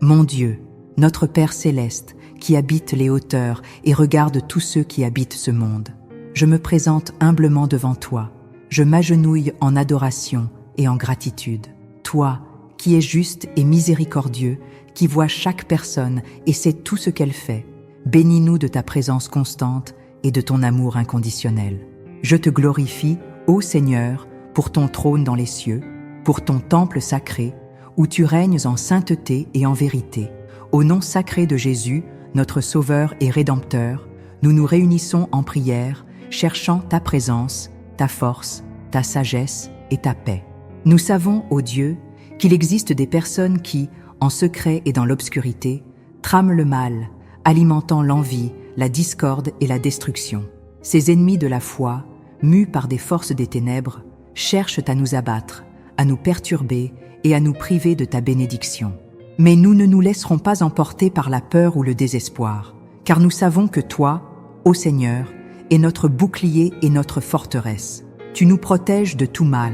Mon Dieu, notre Père céleste, qui habite les hauteurs et regarde tous ceux qui habitent ce monde, je me présente humblement devant toi. Je m'agenouille en adoration et en gratitude. Toi, qui es juste et miséricordieux, qui vois chaque personne et sais tout ce qu'elle fait, bénis-nous de ta présence constante et de ton amour inconditionnel. Je te glorifie, ô Seigneur, pour ton trône dans les cieux, pour ton temple sacré, où tu règnes en sainteté et en vérité. Au nom sacré de Jésus, notre Sauveur et Rédempteur, nous nous réunissons en prière, cherchant ta présence, ta force, ta sagesse et ta paix. Nous savons, ô Dieu, qu'il existe des personnes qui, en secret et dans l'obscurité, trament le mal, alimentant l'envie, la discorde et la destruction. Ces ennemis de la foi, mus par des forces des ténèbres, cherchent à nous abattre, à nous perturber et à nous priver de ta bénédiction. Mais nous ne nous laisserons pas emporter par la peur ou le désespoir, car nous savons que toi, ô Seigneur, es notre bouclier et notre forteresse. Tu nous protèges de tout mal,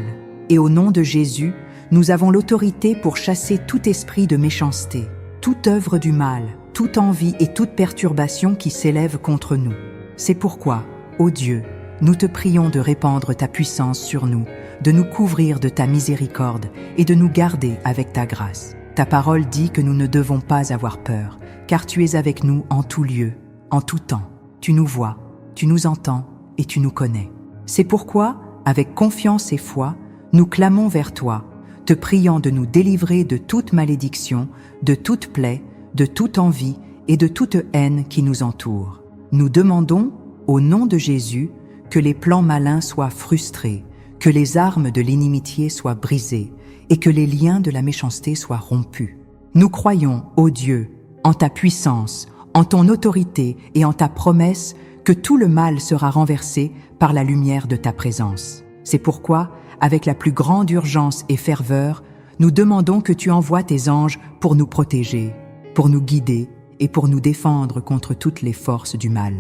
et au nom de Jésus, nous avons l'autorité pour chasser tout esprit de méchanceté, toute œuvre du mal, toute envie et toute perturbation qui s'élève contre nous. C'est pourquoi, ô Dieu, nous te prions de répandre ta puissance sur nous, de nous couvrir de ta miséricorde et de nous garder avec ta grâce. Ta parole dit que nous ne devons pas avoir peur, car tu es avec nous en tout lieu, en tout temps. Tu nous vois, tu nous entends et tu nous connais. C'est pourquoi, avec confiance et foi, nous clamons vers toi, te priant de nous délivrer de toute malédiction, de toute plaie, de toute envie et de toute haine qui nous entoure. Nous demandons, au nom de Jésus, que les plans malins soient frustrés, que les armes de l'inimitié soient brisées et que les liens de la méchanceté soient rompus. Nous croyons, ô Dieu, en ta puissance, en ton autorité et en ta promesse que tout le mal sera renversé par la lumière de ta présence. C'est pourquoi, avec la plus grande urgence et ferveur, nous demandons que tu envoies tes anges pour nous protéger, pour nous guider et pour nous défendre contre toutes les forces du mal.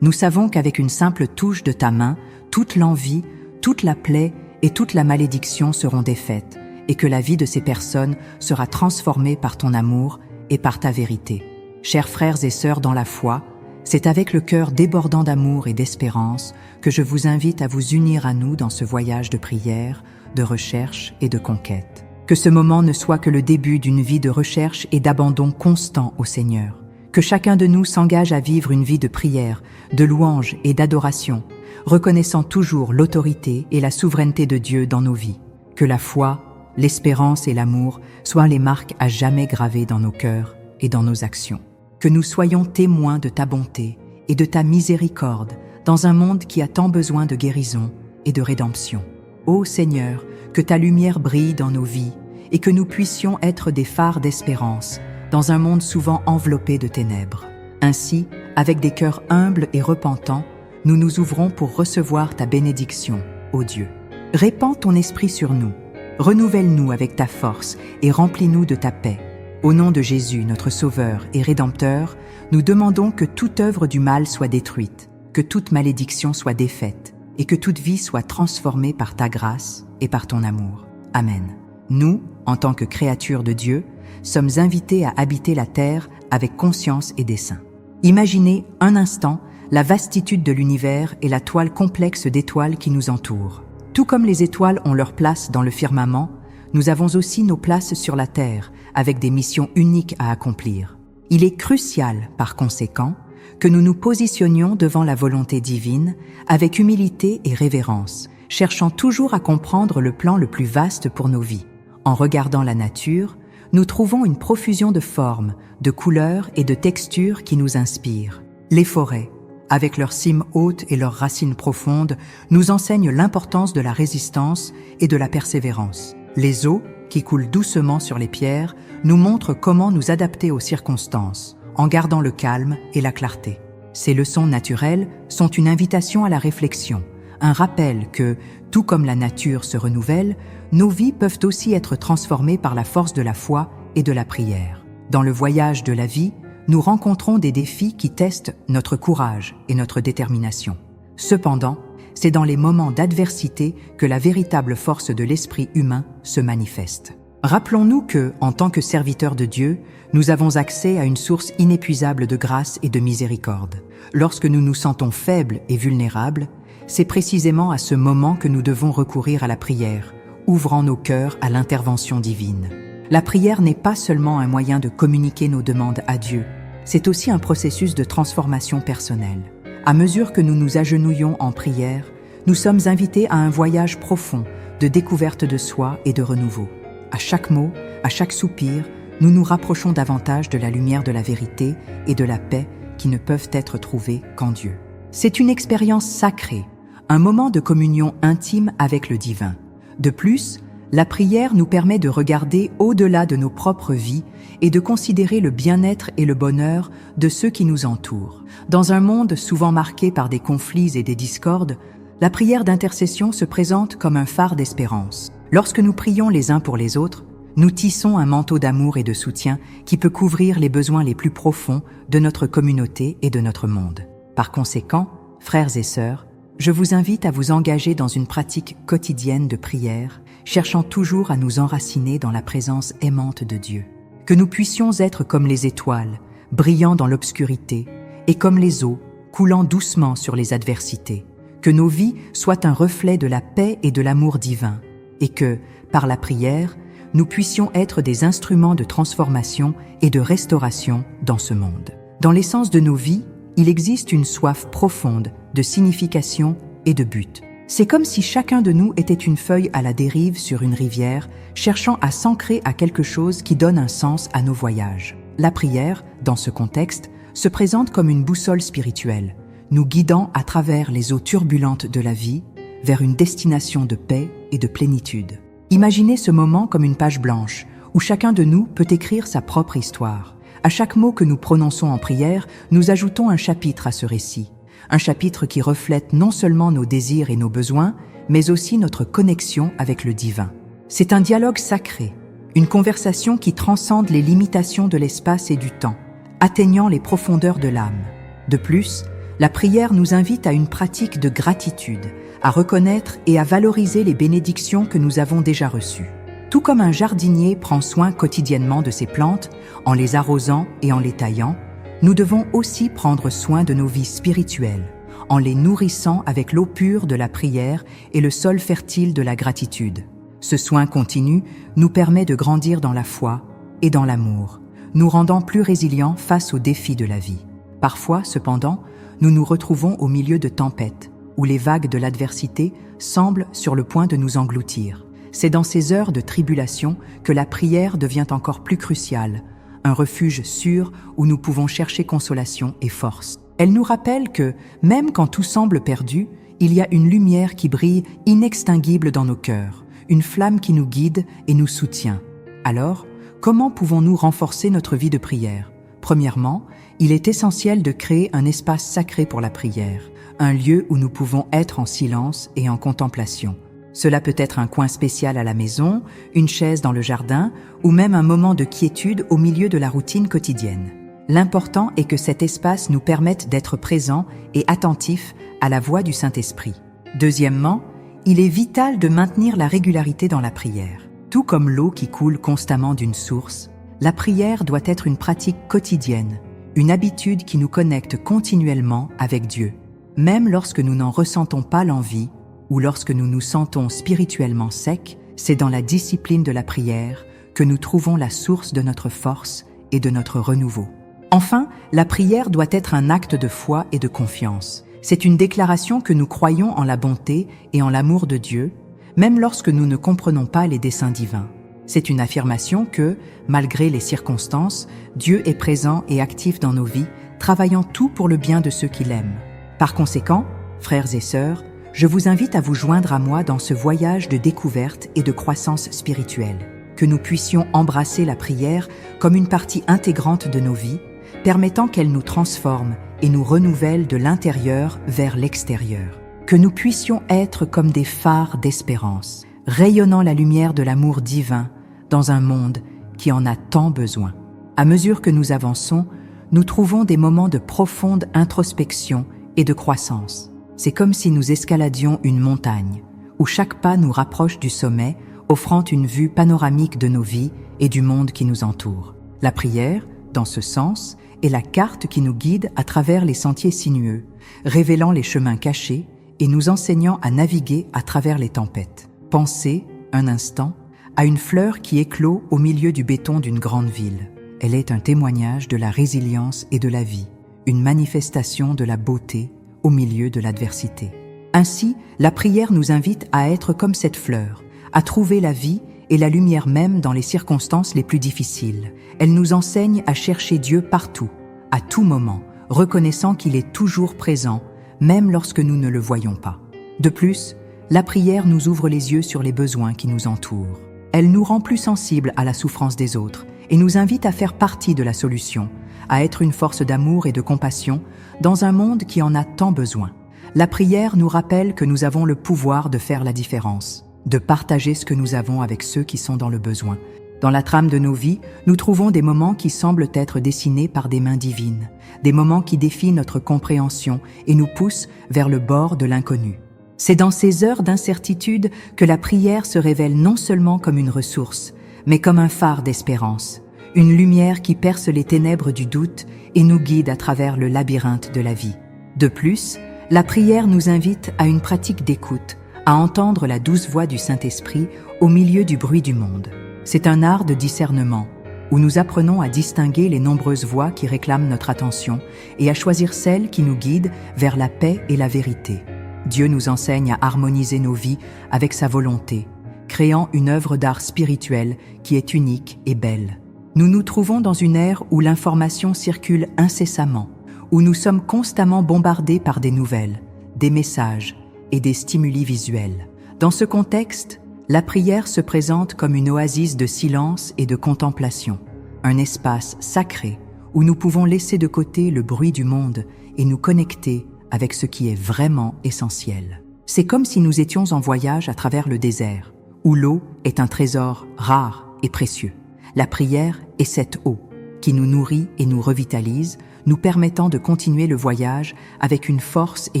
Nous savons qu'avec une simple touche de ta main, toute l'envie, toute la plaie et toute la malédiction seront défaites et que la vie de ces personnes sera transformée par ton amour et par ta vérité. Chers frères et sœurs dans la foi, c'est avec le cœur débordant d'amour et d'espérance que je vous invite à vous unir à nous dans ce voyage de prière, de recherche et de conquête. Que ce moment ne soit que le début d'une vie de recherche et d'abandon constant au Seigneur. Que chacun de nous s'engage à vivre une vie de prière, de louange et d'adoration, reconnaissant toujours l'autorité et la souveraineté de Dieu dans nos vies. Que la foi, l'espérance et l'amour soient les marques à jamais gravées dans nos cœurs et dans nos actions. Que nous soyons témoins de ta bonté et de ta miséricorde dans un monde qui a tant besoin de guérison et de rédemption. Ô Seigneur, que ta lumière brille dans nos vies et que nous puissions être des phares d'espérance dans un monde souvent enveloppé de ténèbres. Ainsi, avec des cœurs humbles et repentants, nous nous ouvrons pour recevoir ta bénédiction, ô Dieu. Répands ton esprit sur nous, renouvelle-nous avec ta force et remplis-nous de ta paix. Au nom de Jésus, notre Sauveur et Rédempteur, nous demandons que toute œuvre du mal soit détruite, que toute malédiction soit défaite et que toute vie soit transformée par ta grâce et par ton amour. Amen. Nous, en tant que créatures de Dieu, sommes invités à habiter la terre avec conscience et dessein. Imaginez un instant la vastitude de l'univers et la toile complexe d'étoiles qui nous entourent. Tout comme les étoiles ont leur place dans le firmament, nous avons aussi nos places sur la terre, avec des missions uniques à accomplir. Il est crucial, par conséquent, que nous nous positionnions devant la volonté divine avec humilité et révérence, cherchant toujours à comprendre le plan le plus vaste pour nos vies. En regardant la nature, nous trouvons une profusion de formes, de couleurs et de textures qui nous inspirent. Les forêts, avec leurs cimes hautes et leurs racines profondes, nous enseignent l'importance de la résistance et de la persévérance. Les eaux, qui coulent doucement sur les pierres, nous montrent comment nous adapter aux circonstances, en gardant le calme et la clarté. Ces leçons naturelles sont une invitation à la réflexion, un rappel que, tout comme la nature se renouvelle, nos vies peuvent aussi être transformées par la force de la foi et de la prière. Dans le voyage de la vie, nous rencontrons des défis qui testent notre courage et notre détermination. Cependant, c'est dans les moments d'adversité que la véritable force de l'esprit humain se manifeste. Rappelons-nous que, en tant que serviteurs de Dieu, nous avons accès à une source inépuisable de grâce et de miséricorde. Lorsque nous nous sentons faibles et vulnérables, c'est précisément à ce moment que nous devons recourir à la prière, ouvrant nos cœurs à l'intervention divine. La prière n'est pas seulement un moyen de communiquer nos demandes à Dieu, c'est aussi un processus de transformation personnelle. À mesure que nous nous agenouillons en prière, nous sommes invités à un voyage profond de découverte de soi et de renouveau. À chaque mot, à chaque soupir, nous nous rapprochons davantage de la lumière de la vérité et de la paix qui ne peuvent être trouvées qu'en Dieu. C'est une expérience sacrée, un moment de communion intime avec le divin. De plus, la prière nous permet de regarder au-delà de nos propres vies et de considérer le bien-être et le bonheur de ceux qui nous entourent. Dans un monde souvent marqué par des conflits et des discordes, la prière d'intercession se présente comme un phare d'espérance. Lorsque nous prions les uns pour les autres, nous tissons un manteau d'amour et de soutien qui peut couvrir les besoins les plus profonds de notre communauté et de notre monde. Par conséquent, frères et sœurs, je vous invite à vous engager dans une pratique quotidienne de prière, cherchant toujours à nous enraciner dans la présence aimante de Dieu. Que nous puissions être comme les étoiles, brillant dans l'obscurité, et comme les eaux, coulant doucement sur les adversités. Que nos vies soient un reflet de la paix et de l'amour divin, et que, par la prière, nous puissions être des instruments de transformation et de restauration dans ce monde. Dans l'essence de nos vies, il existe une soif profonde de signification et de but. C'est comme si chacun de nous était une feuille à la dérive sur une rivière, cherchant à s'ancrer à quelque chose qui donne un sens à nos voyages. La prière, dans ce contexte, se présente comme une boussole spirituelle, nous guidant à travers les eaux turbulentes de la vie vers une destination de paix et de plénitude. Imaginez ce moment comme une page blanche, où chacun de nous peut écrire sa propre histoire. À chaque mot que nous prononçons en prière, nous ajoutons un chapitre à ce récit. Un chapitre qui reflète non seulement nos désirs et nos besoins, mais aussi notre connexion avec le divin. C'est un dialogue sacré, une conversation qui transcende les limitations de l'espace et du temps, atteignant les profondeurs de l'âme. De plus, la prière nous invite à une pratique de gratitude, à reconnaître et à valoriser les bénédictions que nous avons déjà reçues. Tout comme un jardinier prend soin quotidiennement de ses plantes, en les arrosant et en les taillant, nous devons aussi prendre soin de nos vies spirituelles, en les nourrissant avec l'eau pure de la prière et le sol fertile de la gratitude. Ce soin continu nous permet de grandir dans la foi et dans l'amour, nous rendant plus résilients face aux défis de la vie. Parfois, cependant, nous nous retrouvons au milieu de tempêtes, où les vagues de l'adversité semblent sur le point de nous engloutir. C'est dans ces heures de tribulation que la prière devient encore plus cruciale, un refuge sûr où nous pouvons chercher consolation et force. Elle nous rappelle que, même quand tout semble perdu, il y a une lumière qui brille inextinguible dans nos cœurs, une flamme qui nous guide et nous soutient. Alors, comment pouvons-nous renforcer notre vie de prière ? Premièrement, il est essentiel de créer un espace sacré pour la prière, un lieu où nous pouvons être en silence et en contemplation. Cela peut être un coin spécial à la maison, une chaise dans le jardin ou même un moment de quiétude au milieu de la routine quotidienne. L'important est que cet espace nous permette d'être présents et attentifs à la voix du Saint-Esprit. Deuxièmement, il est vital de maintenir la régularité dans la prière. Tout comme l'eau qui coule constamment d'une source, la prière doit être une pratique quotidienne, une habitude qui nous connecte continuellement avec Dieu. Même lorsque nous n'en ressentons pas l'envie ou lorsque nous nous sentons spirituellement secs, c'est dans la discipline de la prière que nous trouvons la source de notre force et de notre renouveau. Enfin, la prière doit être un acte de foi et de confiance. C'est une déclaration que nous croyons en la bonté et en l'amour de Dieu, même lorsque nous ne comprenons pas les desseins divins. C'est une affirmation que, malgré les circonstances, Dieu est présent et actif dans nos vies, travaillant tout pour le bien de ceux qui l'aiment. Par conséquent, frères et sœurs, je vous invite à vous joindre à moi dans ce voyage de découverte et de croissance spirituelle. Que nous puissions embrasser la prière comme une partie intégrante de nos vies, permettant qu'elle nous transforme et nous renouvelle de l'intérieur vers l'extérieur. Que nous puissions être comme des phares d'espérance, rayonnant la lumière de l'amour divin dans un monde qui en a tant besoin. À mesure que nous avançons, nous trouvons des moments de profonde introspection et de croissance. C'est comme si nous escaladions une montagne, où chaque pas nous rapproche du sommet, offrant une vue panoramique de nos vies et du monde qui nous entoure. La prière, dans ce sens, est la carte qui nous guide à travers les sentiers sinueux, révélant les chemins cachés et nous enseignant à naviguer à travers les tempêtes. Pensez, un instant, à une fleur qui éclot au milieu du béton d'une grande ville. Elle est un témoignage de la résilience et de la vie, une manifestation de la beauté au milieu de l'adversité. Ainsi, la prière nous invite à être comme cette fleur, à trouver la vie et la lumière même dans les circonstances les plus difficiles. Elle nous enseigne à chercher Dieu partout, à tout moment, reconnaissant qu'il est toujours présent, même lorsque nous ne le voyons pas. De plus, la prière nous ouvre les yeux sur les besoins qui nous entourent. Elle nous rend plus sensibles à la souffrance des autres et nous invite à faire partie de la solution, à être une force d'amour et de compassion dans un monde qui en a tant besoin. La prière nous rappelle que nous avons le pouvoir de faire la différence, de partager ce que nous avons avec ceux qui sont dans le besoin. Dans la trame de nos vies, nous trouvons des moments qui semblent être dessinés par des mains divines, des moments qui défient notre compréhension et nous poussent vers le bord de l'inconnu. C'est dans ces heures d'incertitude que la prière se révèle non seulement comme une ressource, mais comme un phare d'espérance, une lumière qui perce les ténèbres du doute et nous guide à travers le labyrinthe de la vie. De plus, la prière nous invite à une pratique d'écoute, à entendre la douce voix du Saint-Esprit au milieu du bruit du monde. C'est un art de discernement, où nous apprenons à distinguer les nombreuses voix qui réclament notre attention et à choisir celles qui nous guident vers la paix et la vérité. Dieu nous enseigne à harmoniser nos vies avec sa volonté, créant une œuvre d'art spirituel qui est unique et belle. Nous nous trouvons dans une ère où l'information circule incessamment, où nous sommes constamment bombardés par des nouvelles, des messages et des stimuli visuels. Dans ce contexte, la prière se présente comme une oasis de silence et de contemplation, un espace sacré où nous pouvons laisser de côté le bruit du monde et nous connecter avec ce qui est vraiment essentiel. C'est comme si nous étions en voyage à travers le désert, où l'eau est un trésor rare et précieux. La prière est cette eau qui nous nourrit et nous revitalise, nous permettant de continuer le voyage avec une force et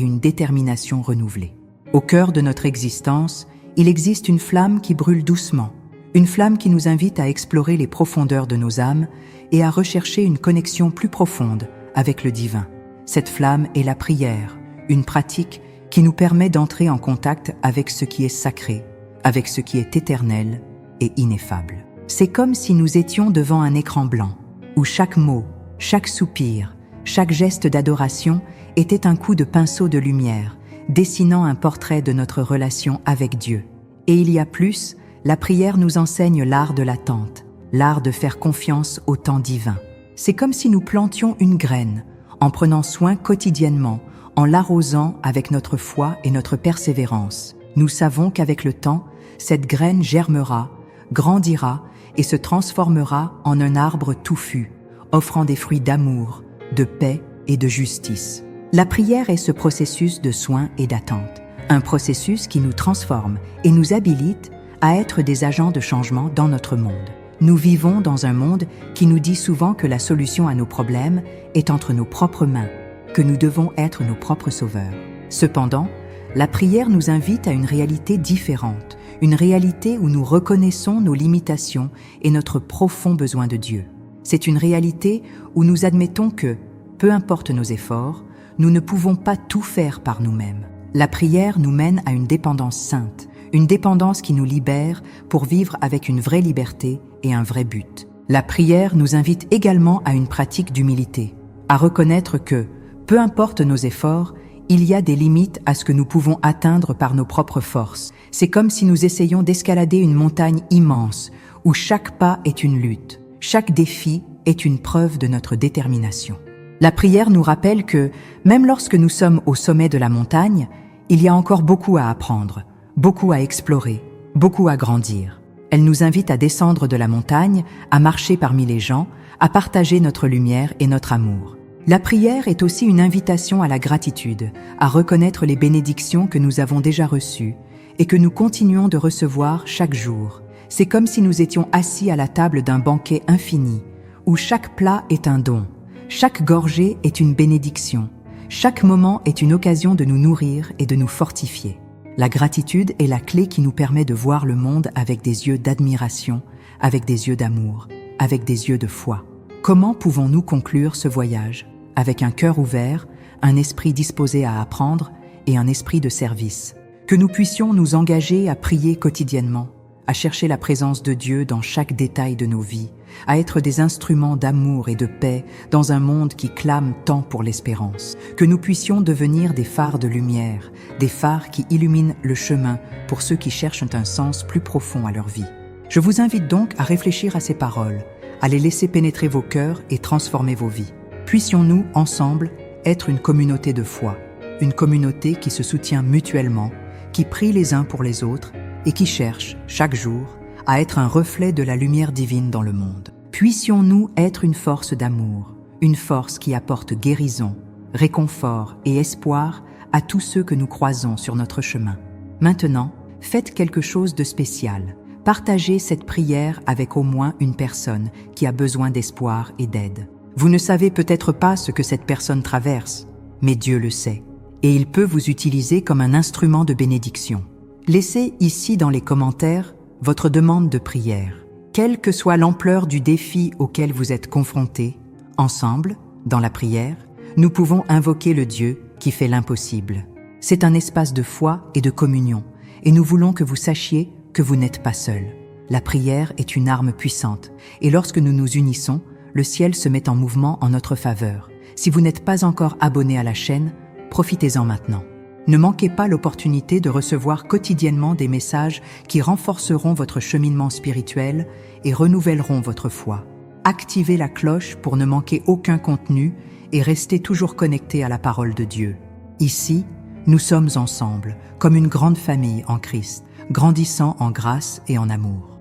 une détermination renouvelées. Au cœur de notre existence, il existe une flamme qui brûle doucement, une flamme qui nous invite à explorer les profondeurs de nos âmes et à rechercher une connexion plus profonde avec le divin. Cette flamme est la prière, une pratique qui nous permet d'entrer en contact avec ce qui est sacré, avec ce qui est éternel et ineffable. C'est comme si nous étions devant un écran blanc, où chaque mot, chaque soupir, chaque geste d'adoration était un coup de pinceau de lumière, dessinant un portrait de notre relation avec Dieu. Et il y a plus, la prière nous enseigne l'art de l'attente, l'art de faire confiance au temps divin. C'est comme si nous plantions une graine, en prenant soin quotidiennement, en l'arrosant avec notre foi et notre persévérance. Nous savons qu'avec le temps, cette graine germera, grandira et se transformera en un arbre touffu, offrant des fruits d'amour, de paix et de justice. La prière est ce processus de soin et d'attente, un processus qui nous transforme et nous habilite à être des agents de changement dans notre monde. Nous vivons dans un monde qui nous dit souvent que la solution à nos problèmes est entre nos propres mains, que nous devons être nos propres sauveurs. Cependant, la prière nous invite à une réalité différente, une réalité où nous reconnaissons nos limitations et notre profond besoin de Dieu. C'est une réalité où nous admettons que, peu importe nos efforts, nous ne pouvons pas tout faire par nous-mêmes. La prière nous mène à une dépendance sainte, une dépendance qui nous libère pour vivre avec une vraie liberté et un vrai but. La prière nous invite également à une pratique d'humilité, à reconnaître que, peu importe nos efforts, il y a des limites à ce que nous pouvons atteindre par nos propres forces. C'est comme si nous essayions d'escalader une montagne immense, où chaque pas est une lutte, chaque défi est une preuve de notre détermination. La prière nous rappelle que, même lorsque nous sommes au sommet de la montagne, il y a encore beaucoup à apprendre, beaucoup à explorer, beaucoup à grandir. Elle nous invite à descendre de la montagne, à marcher parmi les gens, à partager notre lumière et notre amour. La prière est aussi une invitation à la gratitude, à reconnaître les bénédictions que nous avons déjà reçues et que nous continuons de recevoir chaque jour. C'est comme si nous étions assis à la table d'un banquet infini, où chaque plat est un don, chaque gorgée est une bénédiction, chaque moment est une occasion de nous nourrir et de nous fortifier. La gratitude est la clé qui nous permet de voir le monde avec des yeux d'admiration, avec des yeux d'amour, avec des yeux de foi. Comment pouvons-nous conclure ce voyage? Avec un cœur ouvert, un esprit disposé à apprendre et un esprit de service. Que nous puissions nous engager à prier quotidiennement, à chercher la présence de Dieu dans chaque détail de nos vies, à être des instruments d'amour et de paix dans un monde qui clame tant pour l'espérance. Que nous puissions devenir des phares de lumière, des phares qui illuminent le chemin pour ceux qui cherchent un sens plus profond à leur vie. Je vous invite donc à réfléchir à ces paroles, à les laisser pénétrer vos cœurs et transformer vos vies. Puissions-nous, ensemble, être une communauté de foi, une communauté qui se soutient mutuellement, qui prie les uns pour les autres et qui cherche, chaque jour, à être un reflet de la lumière divine dans le monde. Puissions-nous être une force d'amour, une force qui apporte guérison, réconfort et espoir à tous ceux que nous croisons sur notre chemin. Maintenant, faites quelque chose de spécial. Partagez cette prière avec au moins une personne qui a besoin d'espoir et d'aide. Vous ne savez peut-être pas ce que cette personne traverse, mais Dieu le sait, et il peut vous utiliser comme un instrument de bénédiction. Laissez ici dans les commentaires votre demande de prière. Quelle que soit l'ampleur du défi auquel vous êtes confrontés, ensemble, dans la prière, nous pouvons invoquer le Dieu qui fait l'impossible. C'est un espace de foi et de communion, et nous voulons que vous sachiez que vous n'êtes pas seul. La prière est une arme puissante, et lorsque nous nous unissons, le ciel se met en mouvement en notre faveur. Si vous n'êtes pas encore abonné à la chaîne, profitez-en maintenant. Ne manquez pas l'opportunité de recevoir quotidiennement des messages qui renforceront votre cheminement spirituel et renouvelleront votre foi. Activez la cloche pour ne manquer aucun contenu et restez toujours connecté à la parole de Dieu. Ici, nous sommes ensemble, comme une grande famille en Christ, grandissant en grâce et en amour.